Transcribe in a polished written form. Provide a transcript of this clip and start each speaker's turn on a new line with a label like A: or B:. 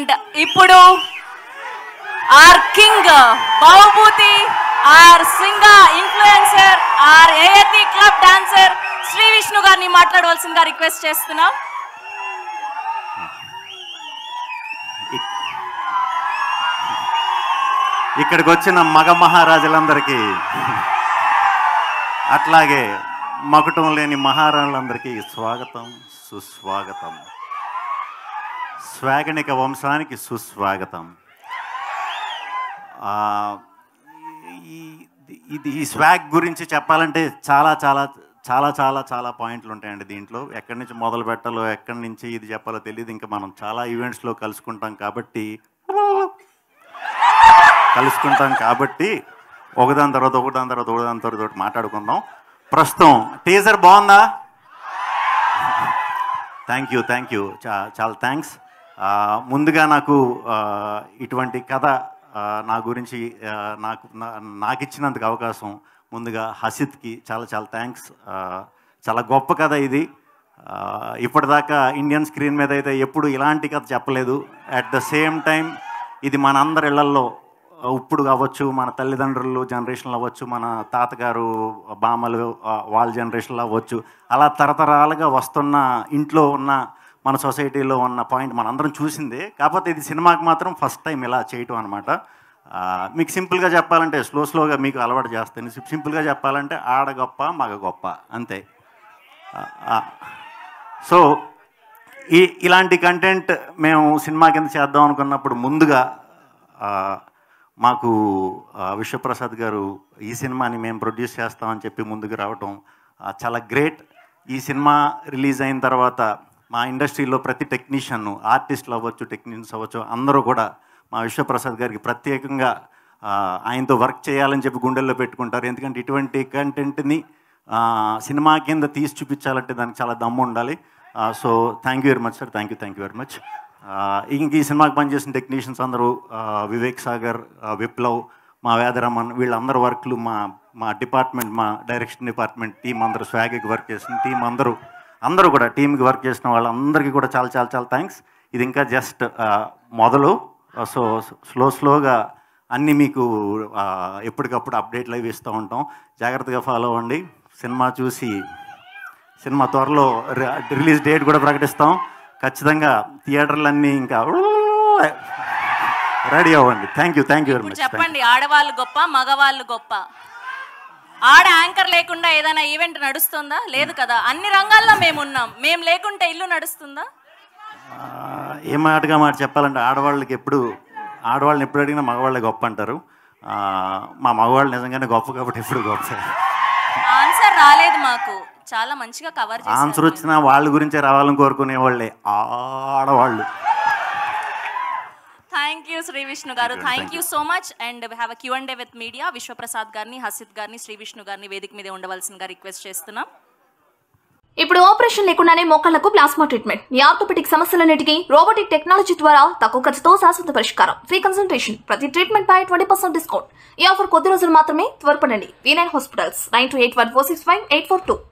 A: And ఇప్పుడు our king బహుభూతి, our singer, influencer, our ఏఎతి క్లబ్ డాన్సర్ శ్రీ విష్ణు గారిని మాట్లాడవలసిందిగా రిక్వెస్ట్ చేస్తున్నాం.
B: ఇక్కడికి వచ్చిన మగ మహారాజులందరికీ, అట్లాగే మకుటం లేని మహారాణులందరికీ స్వాగతం, సుస్వాగతం. స్వాగనిక వంశానికి సుస్వాగతం. ఈ స్వాగ్ గురించి చెప్పాలంటే చాలా చాలా చాలా చాలా చాలా పాయింట్లు ఉంటాయండి దీంట్లో. ఎక్కడి నుంచి మొదలు పెట్టాలో, ఎక్కడి నుంచి ఇది చెప్పాలో తెలియదు. ఇంకా మనం చాలా ఈవెంట్స్లో కలుసుకుంటాం కాబట్టి ఒకదాని తర్వాత మాట్లాడుకుందాం. ప్రస్తుతం టీజర్ బాగుందా? థ్యాంక్ యూ, చాలా థ్యాంక్స్. ముందుగా నాకు ఇటువంటి కథ నా గురించి నాకు ఇచ్చినందుకు అవకాశం ముందుగా హసిత్కి చాలా చాలా థ్యాంక్స్. చాలా గొప్ప కథ ఇది. ఇప్పటిదాకా ఇండియన్ స్క్రీన్ మీద అయితే ఎప్పుడు ఇలాంటి కథ చెప్పలేదు. అట్ ద సేమ్ టైం ఇది మన అందరి ఇళ్లల్లో ఇప్పుడు అవ్వచ్చు, మన తల్లిదండ్రులు జనరేషన్లో అవ్వచ్చు, మన తాతగారు బామ్మలు వాళ్ళ జనరేషన్లో అవ్వచ్చు, అలా తరతరాలుగా వస్తున్న ఇంట్లో ఉన్న మన సొసైటీలో ఉన్న పాయింట్ మనందరం చూసిందే. కాకపోతే ఇది సినిమాకి మాత్రం ఫస్ట్ టైం ఇలా చేయటం అనమాట. మీకు సింపుల్గా చెప్పాలంటే స్లోగా మీకు అలవాటు చేస్తాను. సింపుల్గా చెప్పాలంటే ఆడ గొప్ప మగ గొప్ప అంతే. సో ఇలాంటి కంటెంట్ మేము సినిమా కింద చేద్దాం అనుకున్నప్పుడు ముందుగా మాకు విశ్వప్రసాద్ గారు ఈ సినిమాని మేము ప్రొడ్యూస్ చేస్తామని చెప్పి ముందుకు రావటం చాలా గ్రేట్. ఈ సినిమా రిలీజ్ అయిన తర్వాత మా ఇండస్ట్రీలో ప్రతి టెక్నీషియన్, ఆర్టిస్టులు అవ్వచ్చు, టెక్నీషియన్స్ అవ్వచ్చు, అందరూ కూడా మా విశ్వప్రసాద్ గారికి ప్రత్యేకంగా ఆయనతో వర్క్ చేయాలని చెప్పి గుండెల్లో పెట్టుకుంటారు. ఎందుకంటే ఇటువంటి కంటెంట్ని సినిమా కింద తీసి చూపించాలంటే దానికి చాలా దమ్ము ఉండాలి. So thank you very much sir, thank you very much. ఇంక ఈ సినిమాకి పనిచేసిన టెక్నీషియన్స్ అందరూ వివేక్ సాగర్, విప్లవ్, మా వేదరమన్, వీళ్ళందరూ వర్క్లు మా డిపార్ట్మెంట్, మా డైరెక్షన్ డిపార్ట్మెంట్ టీం అందరూ, స్వాగికి వర్క్ చేసిన టీం అందరూ కూడా టీంకి వర్క్ చేసిన వాళ్ళందరికీ కూడా చాలా చాలా చాలా థ్యాంక్స్. ఇది ఇంకా జస్ట్ మొదలు. సో స్లోగా అన్నీ మీకు ఎప్పటికప్పుడు అప్డేట్లు అవి ఇస్తూ ఉంటాం. జాగ్రత్తగా ఫాలో అవ్వండి. సినిమా చూసి సినిమా త్వరలో రిలీజ్ డేట్ కూడా ప్రకటిస్తాం. ఖచ్చితంగా థియేటర్లన్నీ ఇంకా రెడీ అవ్వండి. Thank you very much.
A: చెప్పండి, ఆడవాళ్ళు గొప్ప మగవాళ్ళు గొప్ప? ఆడ యాంకర్ లేకుండా ఏదైనా ఈవెంట్ నడుస్తుందా? లేదు కదా. అన్ని రంగాల్లో మేము లేకుంటే ఇల్లు నడుస్తుందా?
B: ఏ మాట చెప్పాలంటే ఆడవాళ్ళని ఎప్పుడు అడిగినా మగవాళ్ళే గొప్ప అంటారు. మా మగవాళ్ళు నిజంగానే గొప్ప కాబట్టి ఎప్పుడు గొప్ప.
A: ఆన్సర్ రాలేదు మాకు. చాలా మంచిగా కవర్ చేశారు.
B: ఆన్సర్ వచ్చినా వాళ్ళ గురించే రావాలని కోరుకునే వాళ్ళే ఆడవాళ్ళు.
A: థ్యాంక్ యూ శ్రీ విష్ణు గారు, thank you so much. And we have a Q&A with media. Vishwaprasad గారిని, హసిత్ గారిని, శ్రీ విష్ణు గారిని వేదిక మీద ఉండవలసిందిగా రిక్వెస్ట్ చేస్తున్నాం.
C: ఇప్పుడు ఆపరేషన్ లేకుండానే మోకాళ్లకు ప్లాస్మా ట్రీట్మెంట్. ఈ ఆర్థోపెడిక్ సమస్యలన్నిటికీ రోబోటిక్ టెక్నాలజీ ద్వారా తక్కువ ఖర్చుతో శాశ్వత పరిష్కారం. Free consultation. ప్రతి ట్రీట్మెంట్ పై 20% డిస్కౌంట్. ఈ ఆఫర్ కొద్ది రోజులు మాత్రమే. త్వరపడండి. V9 hospitals 9281465842.